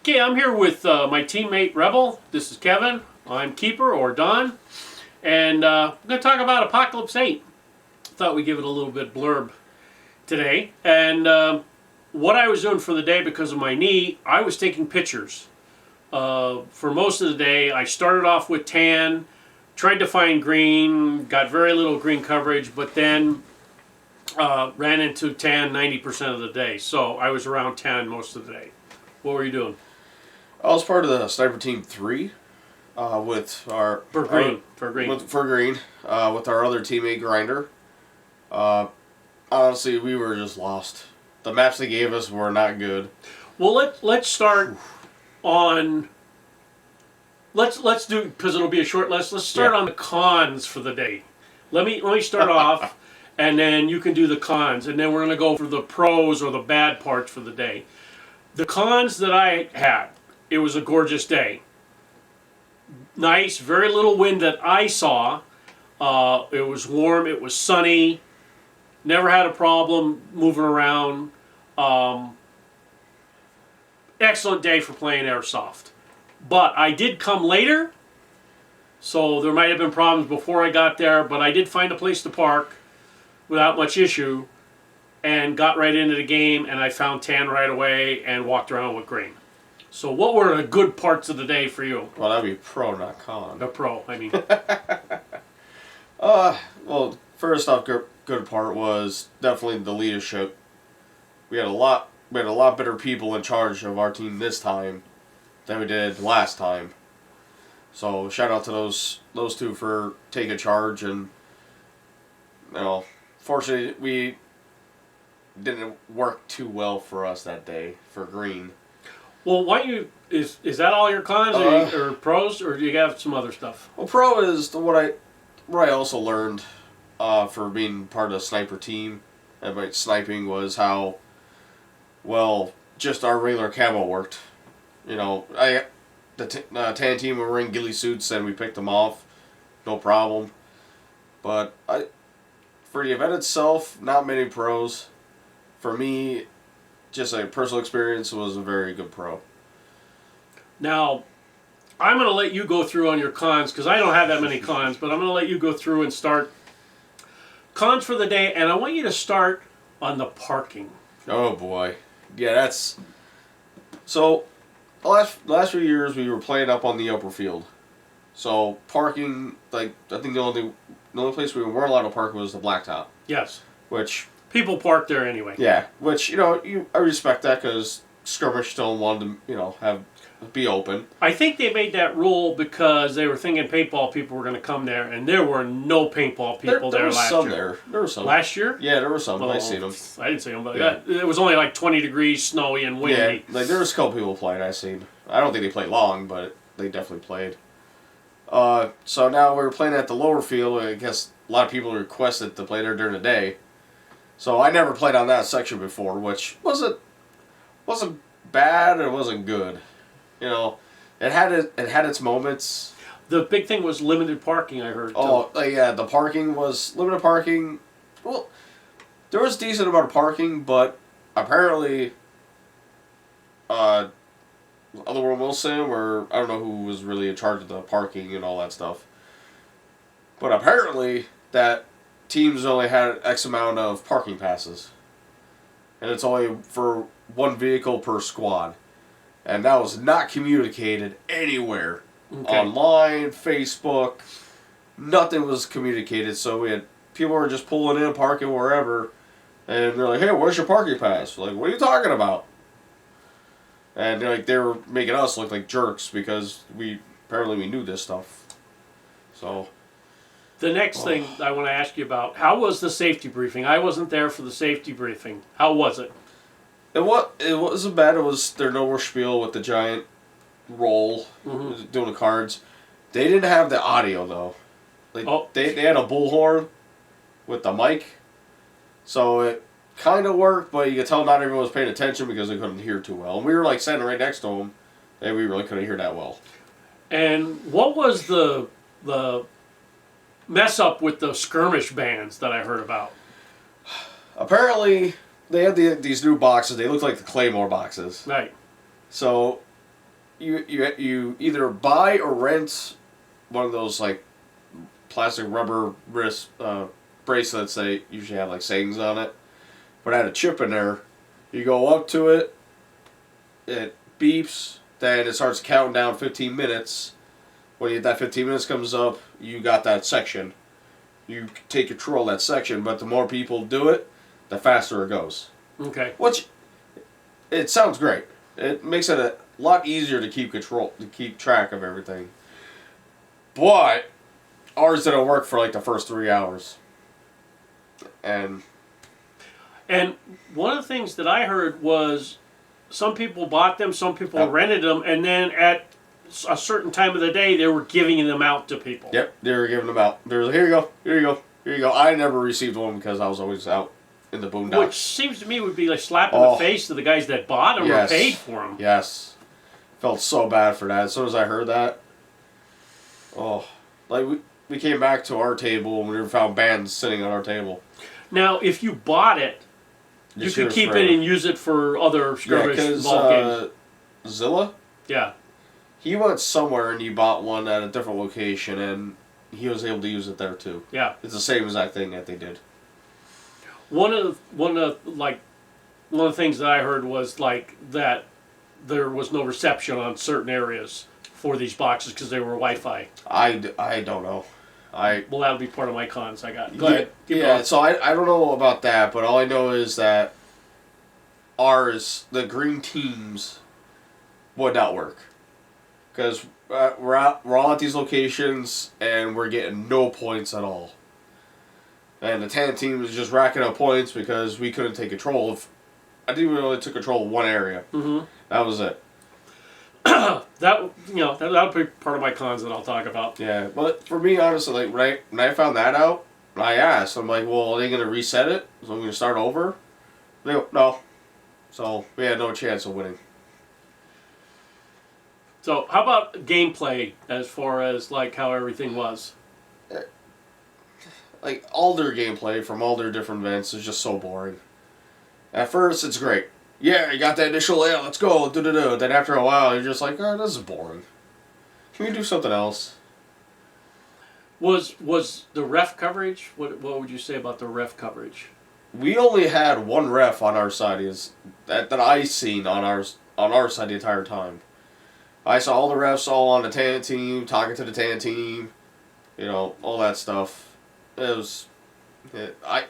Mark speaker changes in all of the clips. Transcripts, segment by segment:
Speaker 1: Okay, I'm here with my teammate Rebel. This is Kevin. I'm Keeper or Don. And we're going to talk about Apocalypse 8. Thought we'd give it a little bit blurb today. And what I was doing for the day because of my knee, I was taking pictures. For most of the day, I started off with tan, tried to find green, got very little green coverage, but then ran into tan 90% of the day. So I was around tan most of the day. What were you doing?
Speaker 2: I was part of the Sniper Team 3 with our...
Speaker 1: For green.
Speaker 2: With our other teammate, Grinder. Honestly, we were just lost. The maps they gave us were not good.
Speaker 1: Well, let's start on... Let's do, because it'll be a short list, let's start on the cons for the day. Let me start off, and then you can do the cons, and then we're going to go for the pros or the bad parts for the day. The cons that I had, it was a gorgeous day. Nice, very little wind that I saw. It was warm, it was sunny. Never had a problem moving around. Excellent day for playing Airsoft. But I did come later, so there might have been problems before I got there, but I did find a place to park without much issue and got right into the game, and I found tan right away and walked around with green. So what were the good parts of the day for you?
Speaker 2: Well, that'd be pro, not con.
Speaker 1: The pro, I mean.
Speaker 2: Well, first off, good part was definitely the leadership. We had a lot better people in charge of our team this time than we did last time. So shout out to those two for taking charge, and fortunately we didn't work too well for us that day for green.
Speaker 1: Well, why you is that all your cons or pros, or do you have some other stuff?
Speaker 2: Well, pro is what I also learned for being part of the sniper team and my sniping was how well just our regular camo worked. The tan team were wearing ghillie suits and we picked them off, no problem. But for the event itself, not many pros. For me, just a personal experience, was a very good pro.
Speaker 1: Now, I'm going to let you go through on your cons because I don't have that many cons, but I'm going to let you go through and start cons for the day, and I want you to start on the parking.
Speaker 2: Oh boy, yeah, that's so. The last few years we were playing up on the upper field, so parking, like, I think the only place we weren't allowed to park was the blacktop.
Speaker 1: Yes.
Speaker 2: Which
Speaker 1: people park there anyway.
Speaker 2: Yeah, which I respect that because skirmish still wanted to be open.
Speaker 1: I think they made that rule because they were thinking paintball people were going to come there, and there were no paintball people there last year.
Speaker 2: There were some.
Speaker 1: Last year?
Speaker 2: Yeah, there were some. I seen them.
Speaker 1: I didn't see them, but it was only like 20 degrees, snowy, and windy.
Speaker 2: Yeah, like there was a couple people playing. I seen. I don't think they played long, but they definitely played. So now we're playing at the lower field. I guess a lot of people requested to play there during the day. So I never played on that section before, which wasn't bad. It wasn't good. It had its moments.
Speaker 1: The big thing was limited parking, I heard.
Speaker 2: Yeah, the parking was limited parking. Well, there was a decent amount of parking, but apparently, Otherworld Wilson, or I don't know who was really in charge of the parking and all that stuff. But apparently, that teams only had X amount of parking passes, and it's only for one vehicle per squad. And that was not communicated anywhere. Okay. Online, Facebook, nothing was communicated. So people were just pulling in, parking wherever, and they're like, "Hey, where's your parking pass?" Like, what are you talking about? And they were making us look like jerks because we knew this stuff. So
Speaker 1: the next thing I want to ask you about, how was the safety briefing? I wasn't there for the safety briefing. How was it?
Speaker 2: It wasn't bad. It was their nowhere spiel with the giant roll, doing the cards. They didn't have the audio though. They had a bullhorn with the mic, so it kind of worked, but you could tell not everyone was paying attention because they couldn't hear too well. And we were standing right next to them, and we really couldn't hear that well. And
Speaker 1: what was the mess up with the skirmish bands that I heard about?
Speaker 2: Apparently, they had these new boxes. They looked like the Claymore boxes.
Speaker 1: Right.
Speaker 2: So you either buy or rent one of those like plastic rubber wrist bracelets. They usually have like sayings on it, but I had a chip in there. You go up to it, it beeps, then it starts counting down 15 minutes. When that 15 minutes comes up, you got that section. You take control of that section, but the more people do it, the faster it goes.
Speaker 1: Okay.
Speaker 2: Which, it sounds great. It makes it a lot easier to keep track of everything. But ours didn't work for like the first 3 hours. And
Speaker 1: one of the things that I heard was some people bought them, some people
Speaker 2: Yep.
Speaker 1: rented them, and then at a certain time of the day, they were giving them out to people.
Speaker 2: Yep, they were giving them out. They were like, here you go, here you go, here you go. I never received one because I was always out in the boondocks.
Speaker 1: Which seems to me would be like slapping the face to the guys that bought them or paid for them.
Speaker 2: Yes. Felt so bad for that. As soon as I heard that, like we came back to our table and we found bands sitting on our table.
Speaker 1: Now, if you bought it, you could keep it and use it for other skirmish ball games.
Speaker 2: Zilla?
Speaker 1: Yeah.
Speaker 2: He went somewhere and he bought one at a different location and he was able to use it there too.
Speaker 1: Yeah.
Speaker 2: It's the same exact thing that they did.
Speaker 1: One of the things that I heard was like that there was no reception on certain areas for these boxes because they were Wi-Fi.
Speaker 2: I don't know.
Speaker 1: Well, that would be part of my cons I got. Go ahead. Keep
Speaker 2: Yeah,
Speaker 1: going.
Speaker 2: so I don't know about that, but all I know is that the green teams would not work. Because we're all at these locations and we're getting no points at all. And the tan team was just racking up points because we couldn't take control of. I think we only took control of one area.
Speaker 1: Mm-hmm.
Speaker 2: That was it.
Speaker 1: that would be part of my cons that I'll talk about.
Speaker 2: Yeah, but for me, honestly, like when I found that out, I asked. I'm like, well, are they going to reset it? So I'm going to start over? They go, no. So we had no chance of winning.
Speaker 1: So how about gameplay as far as like how everything was?
Speaker 2: Like all their gameplay from all their different events is just so boring. At first, it's great. Yeah, you got that initial layout. Let's go. Do. Then after a while, you're just like, oh, this is boring. Can we do something else?
Speaker 1: Was the ref coverage? What would you say about the ref coverage?
Speaker 2: We only had one ref on our side. That I seen on our side the entire time. I saw all the refs all on the tan team, talking to the tan team, all that stuff. I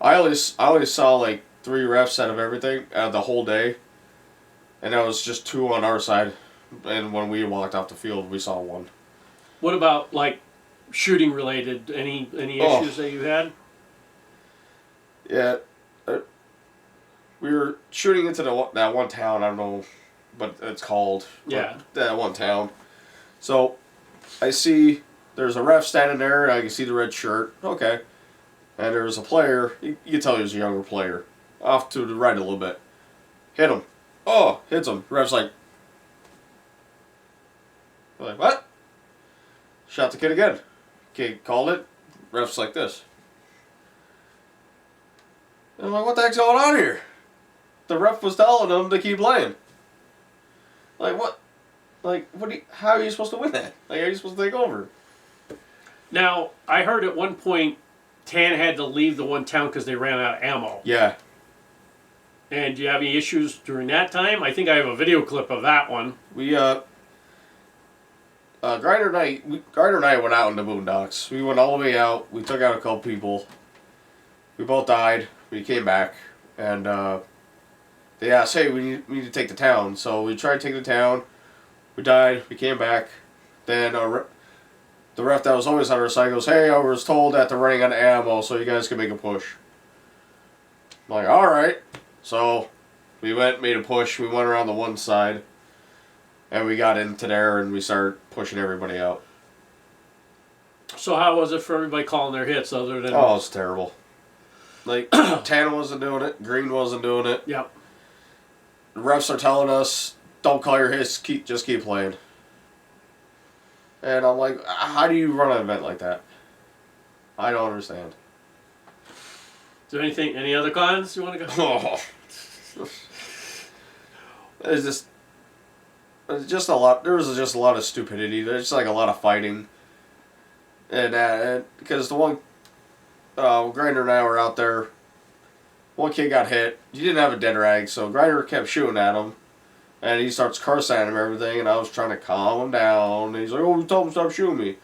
Speaker 2: always saw like 3 refs out of everything out of the whole day, and that was just 2 on our side. And when we walked off the field, we saw 1.
Speaker 1: What about like shooting related? Any issues that you had?
Speaker 2: Yeah, we were shooting into that one town. I don't know what it's called.
Speaker 1: Yeah,
Speaker 2: that one town. So I see there's a ref standing there. And I can see the red shirt. Okay, and there's a player. You can tell he was a younger player. Off to the right a little bit. Hit him. Oh, hits him. Ref's like, what? Shot the kid again. Kid called it. Ref's like this. And I'm like, what the heck's going on here? The ref was telling him to keep playing. Like, what? Like, how are you supposed to win that? Like, how are you supposed to take over?
Speaker 1: Now, I heard at one point Tan had to leave the one town because they ran out of ammo.
Speaker 2: Yeah.
Speaker 1: And do you have any issues during that time? I think I have a video clip of that one.
Speaker 2: We, Grinder and I went out in the boondocks. We went all the way out. We took out a couple people. We both died. We came back. And, they asked, hey, we need to take the town. So we tried to take the town. We died. We came back. Then the ref that was always on our side goes, hey, I was told that they're running out of ammo, so you guys can make a push. I'm like, all right. So we made a push. We went around the one side. And we got into there and we started pushing everybody out.
Speaker 1: So how was it for everybody calling their hits other than...
Speaker 2: Oh, it's terrible. Like, Tan wasn't doing it. Green wasn't doing it.
Speaker 1: Yep.
Speaker 2: The refs are telling us, don't call your hits, just keep playing. And I'm like, how do you run an event like that? I don't understand.
Speaker 1: Is there any other cons you want to go?
Speaker 2: Oh. It's just, just a lot. There was just a lot of stupidity. There's just like a lot of fighting, and because the one Grinder and I were out there, one kid got hit. He didn't have a dead rag, so Grinder kept shooting at him, and he starts cursing at him and everything. And I was trying to calm him down. And he's like, "Oh, you told him to stop shooting me."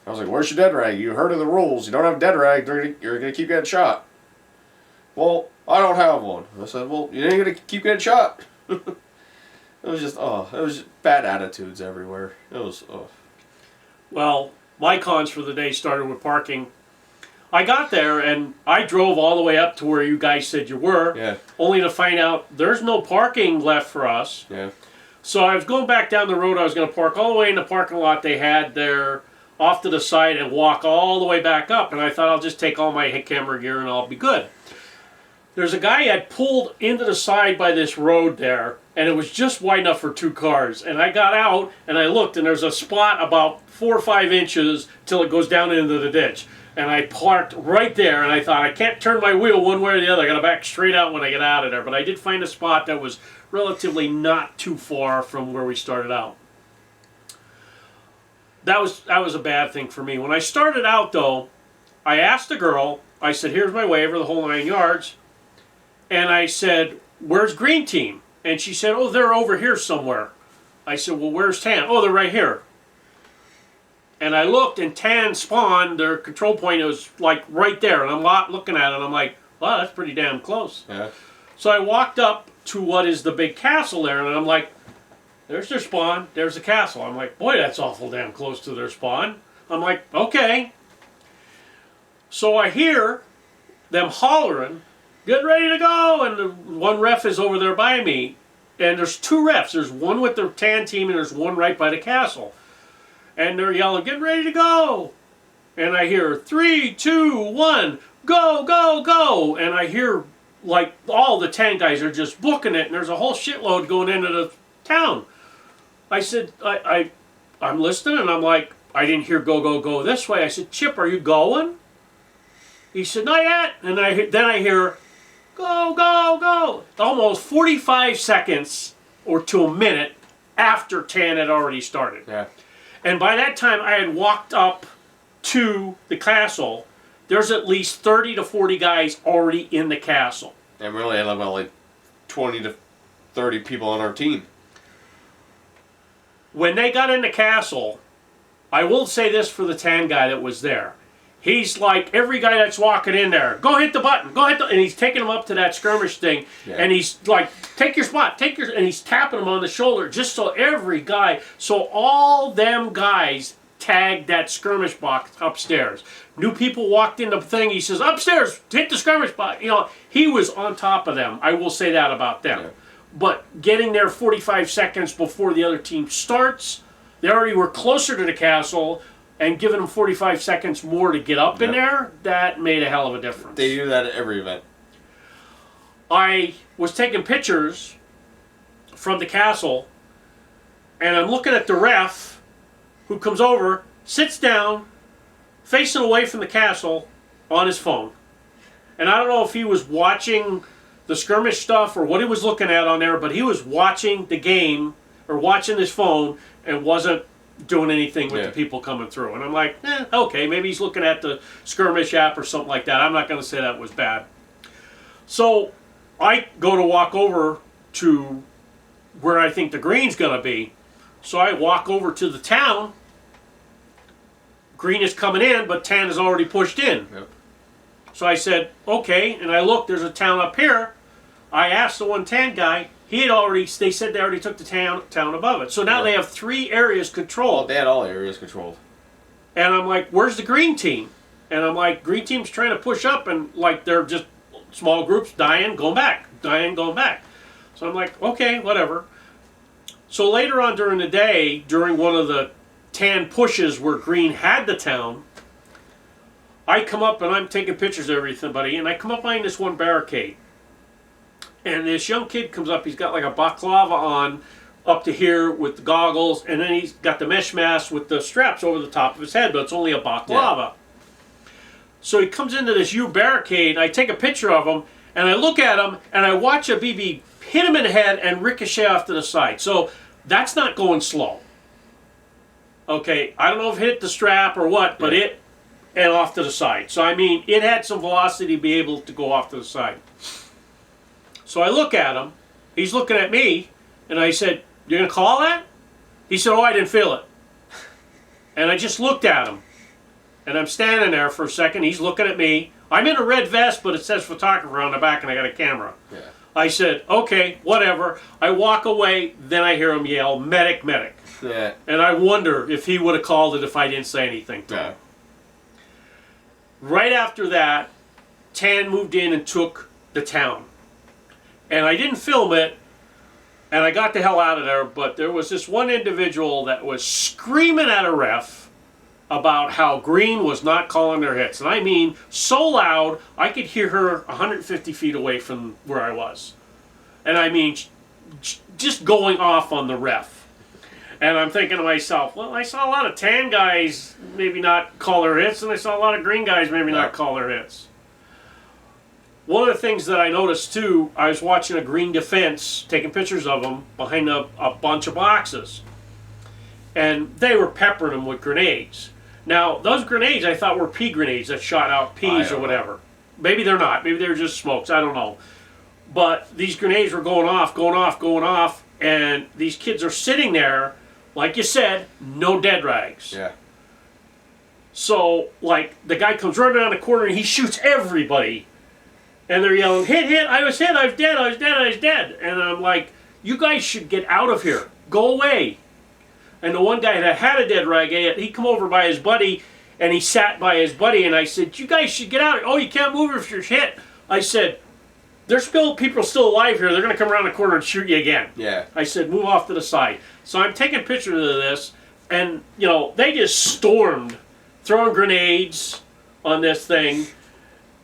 Speaker 2: I was like, "Where's your dead rag? You heard of the rules. You don't have a dead rag, you're gonna keep getting shot." "Well, I don't have one." I said, "Well, you ain't gonna keep getting shot." It was just, it was just bad attitudes everywhere. It was,
Speaker 1: Well, my cons for the day started with parking. I got there and I drove all the way up to where you guys said you were,
Speaker 2: yeah,
Speaker 1: only to find out there's no parking left for us.
Speaker 2: yeah.
Speaker 1: So I was going back down the road. I was going to park all the way in the parking lot they had there off to the side and walk all the way back up. And I thought I'll just take all my camera gear and I'll be good. There's a guy had pulled into the side by this road there, and it was just wide enough for 2 cars. And I got out and I looked, and there's a spot about 4 or 5 inches till it goes down into the ditch. And I parked right there, and I thought, I can't turn my wheel one way or the other. I got to back straight out when I get out of there. But I did find a spot that was relatively not too far from where we started out. That was a bad thing for me. When I started out, though, I asked the girl, I said, "Here's my waiver, the whole 9 yards." And I said, "Where's green team?" And she said, "Oh, they're over here somewhere." I said, "Well, where's tan?" "Oh, they're right here." And I looked, and tan spawned, their control point was like right there. And I'm looking at it, and I'm like, wow, that's pretty damn close.
Speaker 2: Yeah.
Speaker 1: So I walked up to what is the big castle there, and I'm like, there's their spawn, there's the castle. I'm like, boy, that's awful damn close to their spawn. I'm like, okay. So I hear them hollering, "Get ready to go!" And the one ref is over there by me. And there's 2 refs. There's one with the tan team, and there's one right by the castle. And they're yelling, "Get ready to go!" And I hear 3, 2, 1, go, go, go. And I hear like all the tan guys are just booking it, and there's a whole shitload going into the town. I said, I'm listening, and I'm like, I didn't hear go, go, go this way. I said, "Chip, are you going?" He said, "Not yet." And then I hear, go, go, go. Almost 45 seconds or to a minute after tan had already started.
Speaker 2: Yeah.
Speaker 1: And by that time, I had walked up to the castle. There's at least 30 to 40 guys already in the castle.
Speaker 2: And we only had about like 20 to 30 people on our team.
Speaker 1: When they got in the castle, I will say this for the tan guy that was there. He's like, every guy that's walking in there, "Go hit the button, go hit the," and he's taking them up to that skirmish thing, yeah. And he's like, "Take your spot, take your," and he's tapping them on the shoulder, just so every guy, so all them guys tagged that skirmish box upstairs. New people walked in the thing, he says, "Upstairs, hit the skirmish box." You know, he was on top of them. I will say that about them. Yeah. But getting there 45 seconds before the other team starts, they already were closer to the castle, and giving them 45 seconds more to get up in there, that made a hell of a difference.
Speaker 2: They do that at every event.
Speaker 1: I was taking pictures from the castle, and I'm looking at the ref, who comes over, sits down, facing away from the castle, on his phone. And I don't know if he was watching the skirmish stuff or what he was looking at on there, but he was watching the game, or watching his phone, and wasn't doing anything with the people coming through. And I'm like, okay, maybe he's looking at the skirmish app or something like that. I'm not going to say that was bad. So I go to walk over to where I think the green's going to be. So I walk over to the town. Green is coming in, but tan is already pushed in.
Speaker 2: Yep.
Speaker 1: So I said, okay, and I looked, there's a town up here. I asked the one tan guy, they said they already took the town above it. So now they have 3 areas controlled.
Speaker 2: Well, they had all areas controlled.
Speaker 1: And I'm like, where's the green team? And I'm like, green team's trying to push up, and like they're just small groups dying, going back, dying, going back. So I'm like, okay, whatever. So later on during the day, during one of the tan pushes where green had the town, I come up and I'm taking pictures of everybody, and I come up behind this one barricade. And this young kid comes up, he's got like a baklava on up to here with the goggles, and then he's got the mesh mask with the straps over the top of his head, but it's only a baklava. Yeah. So he comes into this U barricade, I take a picture of him, and I look at him, and I watch a BB hit him in the head and ricochet off to the side. So That's not going slow. Okay, I don't know if it hit the strap or what, but it and off to the side. So, I mean, it had some velocity to be able to go off to the side. So I look at him. He's looking at me, and I said, "You're going to call that?" He said, "Oh, I didn't feel it." And I just looked at him. And I'm standing there for a second. He's looking at me. I'm in a red vest, but it says photographer on the back, and I got a camera.
Speaker 2: Yeah.
Speaker 1: I said, "Okay, whatever." I walk away. Then I hear him yell, "Medic, medic."
Speaker 2: Yeah.
Speaker 1: And I wonder if he would have called it if I didn't say anything to him. Right after that, Tan moved in and took the town. And I didn't film it, and I got the hell out of there, but there was this one individual that was screaming at a ref about how Green was not calling their hits. And I mean, so loud, I could hear her 150 feet away from where I was. And I mean, just going off on the ref. And I'm thinking to myself, well, I saw a lot of Tan guys maybe not call their hits, and I saw a lot of Green guys maybe not call their hits. One of the things that I noticed too, I was watching a Green defense, taking pictures of them behind a bunch of boxes. And they were peppering them with grenades. Now, those grenades I thought were pea grenades that shot out peas or whatever. Maybe they're not. Maybe they're just smokes. I don't know. But these grenades were going off, going off, going off. And these kids are sitting there, like you said, no dead rags.
Speaker 2: Yeah.
Speaker 1: So, like, the guy comes running around the corner and he shoots everybody. And they're yelling, "Hit, hit, I was hit, I was dead, I was dead, I was dead." And I'm like, you guys should get out of here. Go away. And the one guy that had a dead rag, he come over by his buddy, and he sat by his buddy, and I said, "You guys should get out. Oh, you can't move if you're hit." I said, "There's still people still alive here. They're going to come around the corner and shoot you again."
Speaker 2: Yeah.
Speaker 1: I said, "Move off to the side." So I'm taking pictures of this, and, you know, they just stormed, throwing grenades on this thing,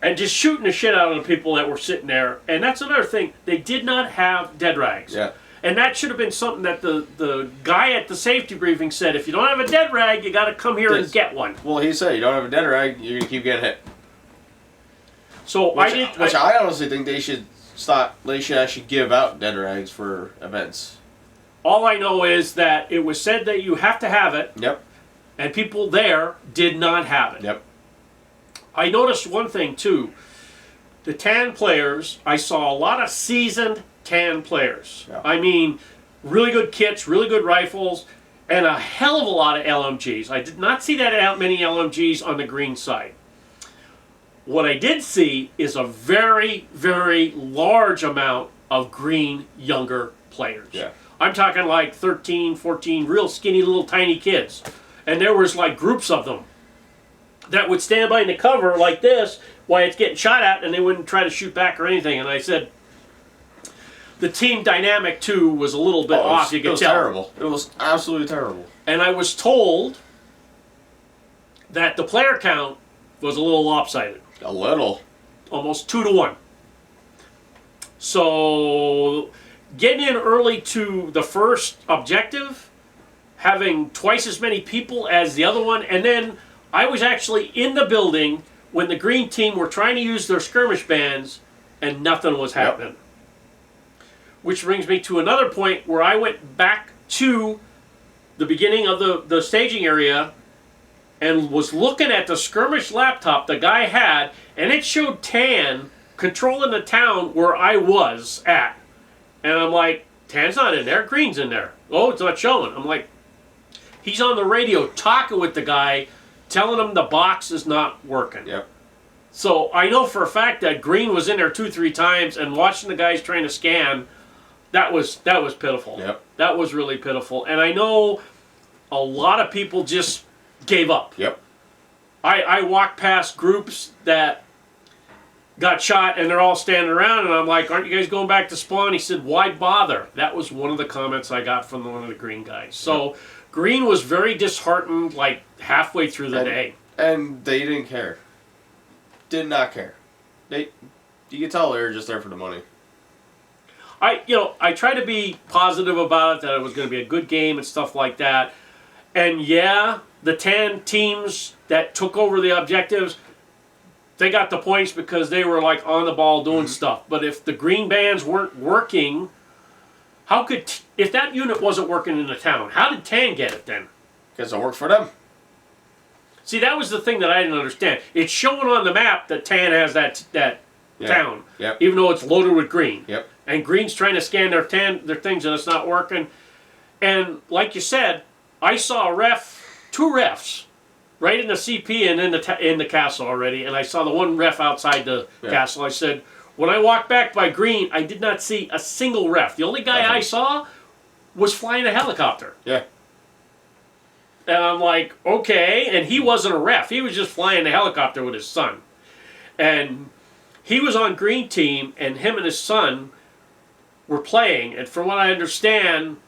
Speaker 1: and just shooting the shit out of the people that were sitting there. And that's another thing. They did not have dead rags.
Speaker 2: Yeah.
Speaker 1: And that should have been something that the guy at the safety briefing said, if you don't have a dead rag, you got to come here and get one.
Speaker 2: Well, he said, you don't have a dead rag, you're going to keep getting hit.
Speaker 1: So
Speaker 2: Which I honestly think they should stop. They should actually give out dead rags for events.
Speaker 1: All I know is that it was said that you have to have it.
Speaker 2: Yep.
Speaker 1: And people there did not have it.
Speaker 2: Yep.
Speaker 1: I noticed one thing, too. The Tan players, I saw a lot of seasoned Tan players.
Speaker 2: Yeah.
Speaker 1: I mean, really good kits, really good rifles, and a hell of a lot of LMGs. I did not see that many LMGs on the Green side. What I did see is a very, very large amount of Green younger players.
Speaker 2: Yeah.
Speaker 1: I'm talking like 13, 14, real skinny little tiny kids. And there was like groups of them that would stand behind the cover like this while it's getting shot at, and they wouldn't try to shoot back or anything. And I said, the team dynamic, too, was a little bit off. You could tell.
Speaker 2: It was terrible. It was absolutely terrible.
Speaker 1: And I was told that the player count was a little lopsided.
Speaker 2: A little.
Speaker 1: Almost 2-1. So, getting in early to the first objective, having twice as many people as the other one, and then I was actually in the building when the Green team were trying to use their skirmish bands, and nothing was happening. Yep. Which brings me to another point where I went back to the beginning of the staging area and was looking at the skirmish laptop the guy had, and it showed Tan controlling the town where I was at. And I'm like, Tan's not in there, Green's in there. Oh, it's not showing. I'm like, he's on the radio talking with the guy, telling him the box is not working.
Speaker 2: Yep.
Speaker 1: So I know for a fact that Green was in there 2-3 times, and watching the guys trying to scan, that was pitiful.
Speaker 2: Yep.
Speaker 1: That was really pitiful. And I know a lot of people just gave up.
Speaker 2: Yep.
Speaker 1: I walked past groups that got shot and they're all standing around, and I'm like, aren't you guys going back to spawn? He said, why bother? That was one of the comments I got from one of the Green guys. So
Speaker 2: Yep.
Speaker 1: Green was very disheartened like halfway through the day.
Speaker 2: And they didn't care. Did not care. You could tell they were just there for the money.
Speaker 1: I tried to be positive about it, that it was going to be a good game and stuff like that. And yeah, the 10 teams that took over the objectives, they got the points because they were like on the ball doing stuff. But if the Green bands weren't working, how could if that unit wasn't working in the town, how did Tan get it then?
Speaker 2: Because it worked for them.
Speaker 1: See, that was the thing that I didn't understand. It's showing on the map that Tan has that town, even though it's loaded with green.
Speaker 2: Yep.
Speaker 1: And green's trying to scan their things and it's not working. And like you said, I saw two refs, right in the CP and in the castle already. And I saw the one ref outside the castle. I said, when I walked back by green, I did not see a single ref. The only guy I saw was flying a helicopter.
Speaker 2: Yeah.
Speaker 1: And I'm like, okay. And he wasn't a ref. He was just flying a helicopter with his son. And he was on green team, and him and his son were playing. And from what I understand,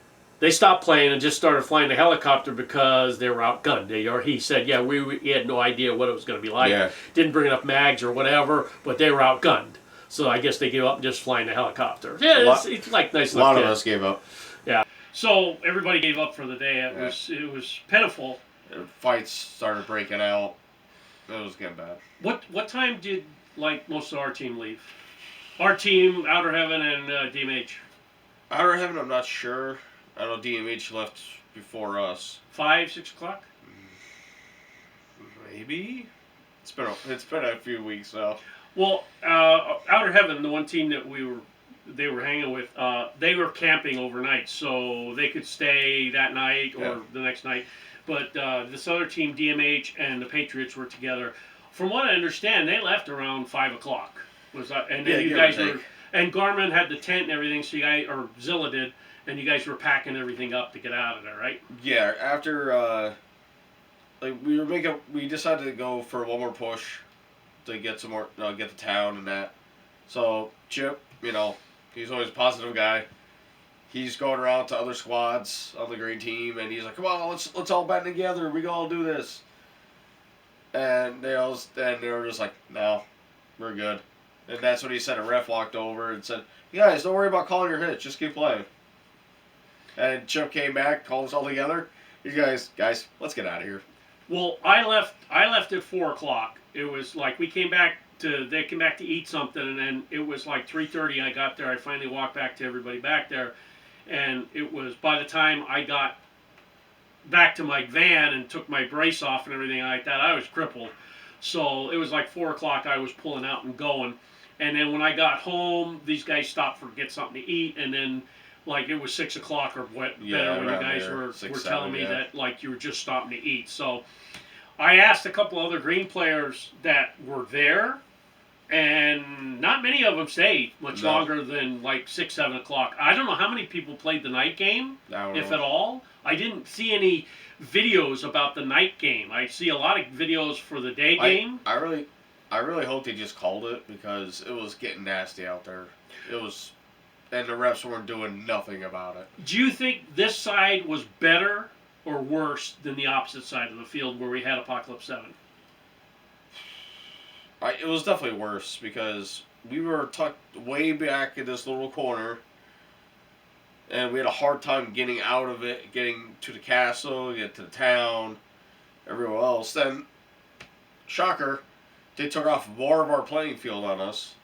Speaker 1: they stopped playing and just started flying the helicopter because they were outgunned. Or he said, yeah, we had no idea what it was going to be like.
Speaker 2: Yeah.
Speaker 1: Didn't bring enough mags or whatever, but they were outgunned. So I guess they gave up just flying the helicopter. Yeah, it's like nice.
Speaker 2: A lot of us gave up.
Speaker 1: Yeah. So everybody gave up for the day. It was pitiful.
Speaker 2: Fights started breaking out. It was getting bad.
Speaker 1: What time did most of our team leave? Our team, Outer Heaven, and DMH.
Speaker 2: Outer Heaven, I'm not sure. I know DMH left before us.
Speaker 1: 5, 6 o'clock.
Speaker 2: Maybe. It's been a few weeks now.
Speaker 1: Well, Outer Heaven, the one team that they were hanging with, they were camping overnight, so they could stay that night or the next night. But this other team, DMH and the Patriots, were together. From what I understand, they left around 5 o'clock. And then you guys were, and Garmin had the tent and everything, so you guys, or Zilla did, and you guys were packing everything up to get out of there, right?
Speaker 2: Yeah. After we decided to go for one more push to get some more, get the town and that. So Chip, he's always a positive guy. He's going around to other squads on the green team, and he's like, "Come on, let's all band together. We all do this." And they were just like, "No, we're good." And that's when he said a ref walked over and said, "You guys, don't worry about calling your hits. Just keep playing." And Chip came back, called us all together. You guys, let's get out of here.
Speaker 1: Well, I left at 4 o'clock. It was like they came back to eat something, and then it was like 3:30. I got there. I finally walked back to everybody back there, and it was by the time I got back to my van and took my brace off and everything like that, I was crippled. So it was like 4 o'clock. I was pulling out and going, and then when I got home, these guys stopped for get something to eat, and then it was 6 o'clock or better when you guys were telling me that you were just stopping to eat. So I asked a couple other green players that were there, and not many of them stayed much longer than 6, 7 o'clock. I don't know how many people played the night game, if at all. I didn't see any videos about the night game. I see a lot of videos for the day game.
Speaker 2: I really hope they just called it, because it was getting nasty out there. It was, and the refs weren't doing nothing about it.
Speaker 1: Do you think this side was better or worse than the opposite side of the field where we had Apocalypse 7?
Speaker 2: It was definitely worse, because we were tucked way back in this little corner, and we had a hard time getting out of it, getting to the castle, get to the town, everywhere else. Then, shocker, they took off more of our playing field on us.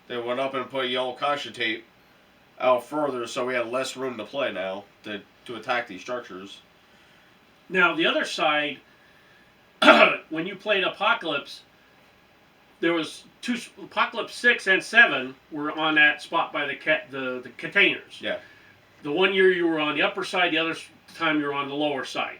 Speaker 2: They went up and put yellow caution tape out further, so we had less room to play now to attack these structures.
Speaker 1: Now, the other side, when you played Apocalypse, there was Apocalypse 6 and 7 were on that spot by the containers.
Speaker 2: Yeah.
Speaker 1: The one year you were on the upper side, the other time you were on the lower side.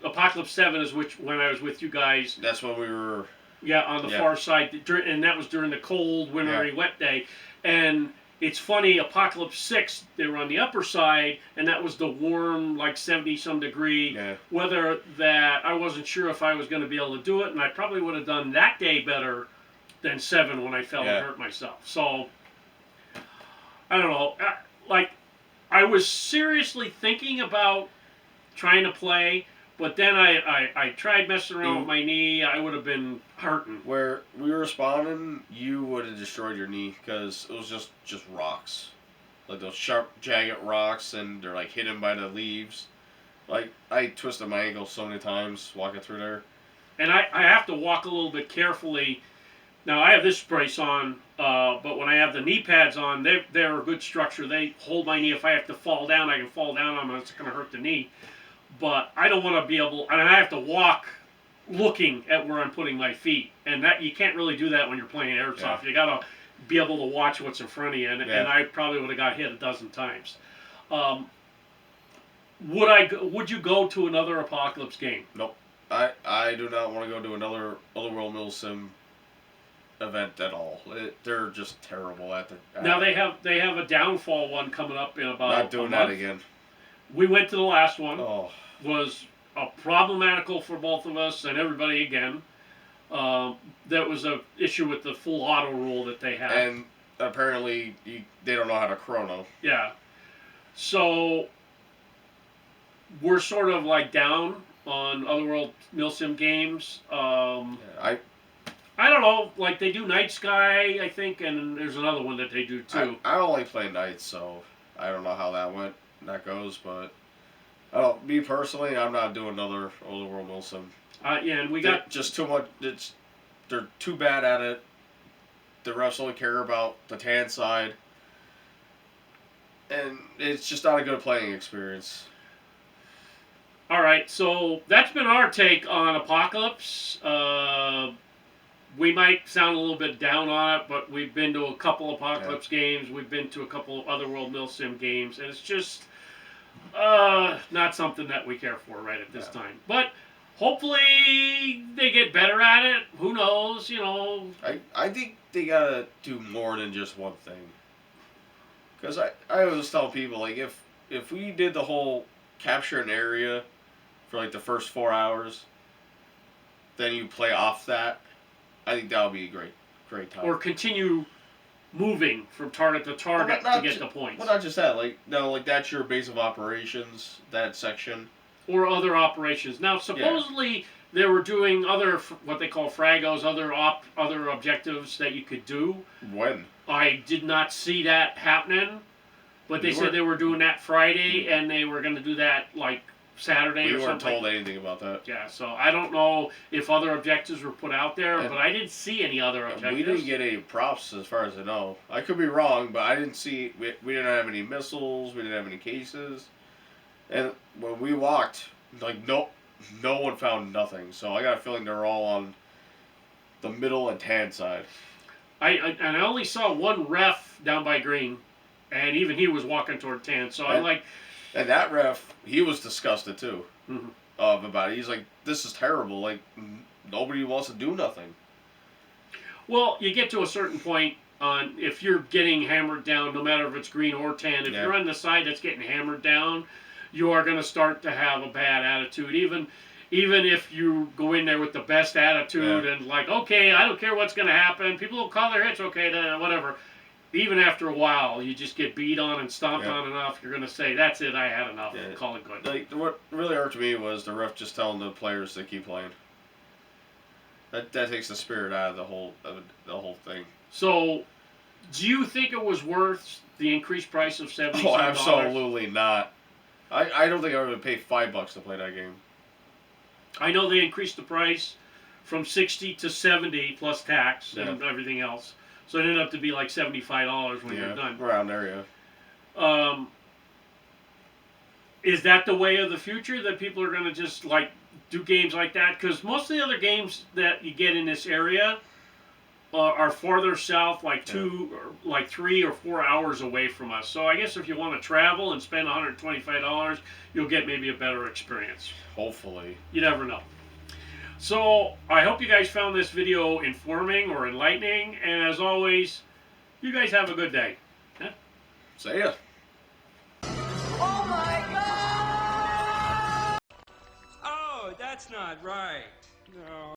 Speaker 1: Apocalypse 7 is when I was with you guys.
Speaker 2: That's when we were...
Speaker 1: Yeah, on the far side, and that was during the cold, wintry, wet day. And it's funny, Apocalypse 6, they were on the upper side, and that was the warm, 70-some degree weather that I wasn't sure if I was going to be able to do it, and I probably would have done that day better than 7 when I fell and hurt myself. So, I don't know. I was seriously thinking about trying to play, but then I tried messing around with my knee. I would have been hurting.
Speaker 2: Where we were spawning, you would have destroyed your knee, because it was just rocks. Those sharp, jagged rocks, and they're hidden by the leaves. I twisted my ankle so many times walking through there.
Speaker 1: And I have to walk a little bit carefully Now I have this brace on, but when I have the knee pads on, they're a good structure. They hold my knee. If I have to fall down, I can fall down on them. It's going to hurt the knee. But I don't want to be able, and I have to walk looking at where I'm putting my feet, and that you can't really do that when you're playing airsoft. Yeah. You got to be able to watch what's in front of you, and I probably would have got hit a dozen times. Would you go to another Apocalypse game?
Speaker 2: Nope. I do not want to go to another Otherworld Milsim event at all. They're just terrible at the.
Speaker 1: Now they have a downfall one coming up in about.
Speaker 2: Not doing that again.
Speaker 1: We went to the last one.
Speaker 2: Oh.
Speaker 1: Was problematical for both of us and everybody again. That was a issue with the full auto rule that they had.
Speaker 2: And apparently they don't know how to chrono.
Speaker 1: Yeah. So we're sort of like down on Otherworld Milsim games. I don't know, like they do Night Sky, I think, and there's another one that they do too.
Speaker 2: I only play Nights, so I don't know how that goes, but me personally, I'm not doing another Otherworld Milsim.
Speaker 1: Yeah, and we got
Speaker 2: just too much. They're too bad at it. The refs only care about the tan side, and it's just not a good playing experience.
Speaker 1: All right, so that's been our take on Apocalypse. We might sound a little bit down on it, but we've been to a couple Apocalypse games. We've been to a couple of Otherworld Milsim games, and it's just not something that we care for right at this time. But hopefully they get better at it. Who knows? You know.
Speaker 2: I think they gotta do more than just one thing. Because I always tell people, like, if we did the whole capture an area for like the first 4 hours, then you play off that, I think that would be a great time.
Speaker 1: Or continue moving from target to target to get the points.
Speaker 2: Well, not just that. Like, no, like that's your base of operations, that section.
Speaker 1: Or other operations. Now, supposedly they were doing other, what they call fragos, other objectives that you could do.
Speaker 2: When?
Speaker 1: I did not see that happening, but they said they were doing that Friday, and they were going to do that like Saturday or something.
Speaker 2: We weren't told anything about that.
Speaker 1: Yeah, so I don't know if other objectives were put out there, but I didn't see any other objectives.
Speaker 2: We didn't get any props as far as I know. I could be wrong, but I didn't see, we didn't have any missiles, we didn't have any cases. And when we walked, like, no one found nothing. So I got a feeling they're all on the middle and tan side.
Speaker 1: I only saw one ref down by green, and even he was walking toward tan. So I'm like...
Speaker 2: And that ref, he was disgusted too about it. He's like, this is terrible. Like, nobody wants to do nothing.
Speaker 1: Well, you get to a certain point on if you're getting hammered down, no matter if it's green or tan, if you're on the side that's getting hammered down, you are going to start to have a bad attitude. Even if you go in there with the best attitude and like, okay, I don't care what's going to happen. People will call their hits, okay, whatever. Even after a while, you just get beat on and stomped on enough, you're going to say, that's it, I had enough, call it good.
Speaker 2: Like, what really hurt me was the ref just telling the players to keep playing. That takes the spirit out of the whole thing.
Speaker 1: So, do you think it was worth the increased price of $75?
Speaker 2: Oh, absolutely not. I don't think I would pay $5 to play that game.
Speaker 1: I know they increased the price from $60 to $70 plus tax and everything else. So it ended up to be like $75 when you're done.
Speaker 2: Around there,
Speaker 1: Is that the way of the future, that people are going to just like do games like that? Because most of the other games that you get in this area are farther south, like 3 or 4 hours away from us. So I guess if you want to travel and spend $125, you'll get maybe a better experience.
Speaker 2: Hopefully.
Speaker 1: You never know. So, I hope you guys found this video informing or enlightening, and as always, you guys have a good day.
Speaker 2: See ya.
Speaker 3: Oh my God! Oh, that's not right. No.